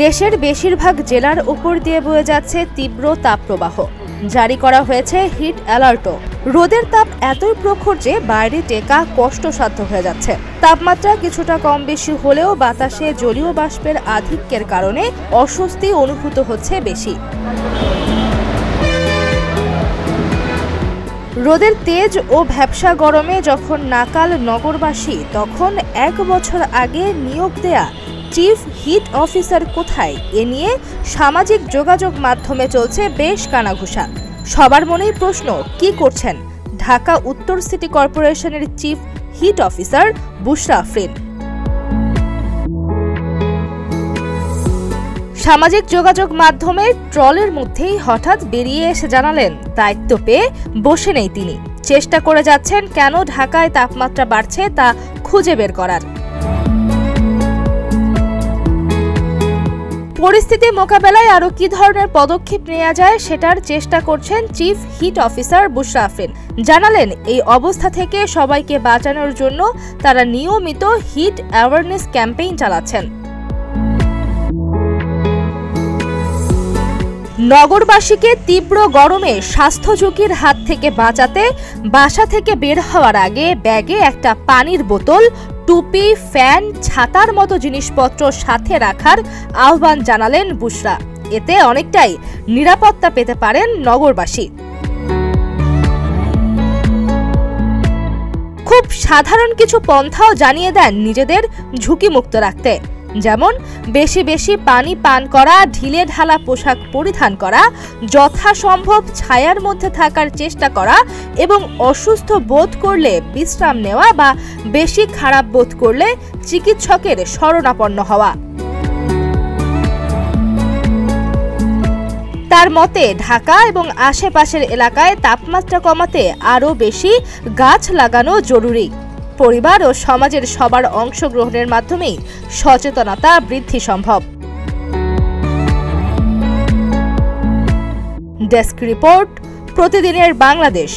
দেশের বেশিরভাগ জেলার উপর দিয়ে বয়ে যাচ্ছে তীব্র তাপপ্রবাহ। জারি করা হয়েছে হিট অ্যালার্টও। রোদের তাপ এতই প্রখর যে বাইরে টেকা কষ্টসাধ্য হয়ে যাচ্ছে। তাপমাত্রা কিছুটা কম বেশি হলেও বাতাসে জলীয় বাষ্পের আধিক্যের কারণে অস্বস্তি অনুভূত হচ্ছে বেশি। রোদের তেজ ও ভ্যাপসা গরমে যখন নাকাল নগরবাসী, তখন 1 বছর আগে নিয়োগ দেয়া চিফ হিট অফিসার কোথায়, এ নিয়ে সামাজিক যোগাযোগ মাধ্যমে চলছে বেশ কানাঘুষা। সবার মনেই প্রশ্ন, কি করছেন ঢাকা উত্তর সিটি কর্পোরেশনের চিফ হিট অফিসার বুশরা আফরিন। সামাজিক যোগাযোগ মাধ্যমে ট্রলের মধ্যেই হঠাৎ বেরিয়ে এসে জানালেন, দায়িত্ব পেয়ে বসে নেই তিনি, চেষ্টা করে যাচ্ছেন কেন ঢাকায় তাপমাত্রা বাড়ছে তা খুঁজে বের করার। পরিস্থিতি মোকাবেলায় আরও কি ধরনের পদক্ষেপ নেওয়া যায় সেটার চেষ্টা করছেন চিফ হিট অফিসার বুশরা আফরিন। জানালেন, এই অবস্থা থেকে সবাইকে বাঁচানোর জন্য তারা নিয়মিত হিট অ্যাওয়ারনেস ক্যাম্পেইন চালাচ্ছেন। নগরবাসীকে তীব্র গরমে স্বাস্থ্য ঝুঁকির হাত থেকে বাঁচাতে বাসা থেকে বের হওয়ার আগে ব্যাগে একটা পানির বোতল, টুপি, ফ্যান, ছাতার মতো জিনিসপত্র সাথে রাখার আহ্বান জানালেন বুশরা। এতে অনেকটাই নিরাপত্তা পেতে পারেন নগরবাসী। খুব সাধারণ কিছু পন্থাও জানিয়ে দেন নিজেদের ঝুঁকিমুক্ত রাখতে, যেমন বেশি বেশি পানি পান করা, ঢিলে ঢালা পোশাক পরিধান করা, যথাসম্ভব ছায়ার মধ্যে থাকার চেষ্টা করা এবং অসুস্থ বোধ করলে বিশ্রাম নেওয়া বা বেশি খারাপ বোধ করলে চিকিৎসকের শরণাপন্ন হওয়া। তার মতে, ঢাকা এবং আশেপাশের এলাকায় তাপমাত্রা কমাতে আরও বেশি গাছ লাগানো জরুরি। পরিবার ও সমাজের সবার অংশগ্রহণের মাধ্যমেই সচেতনতা বৃদ্ধি সম্ভব। ডেস্ক রিপোর্ট, প্রতিদিনের বাংলাদেশ।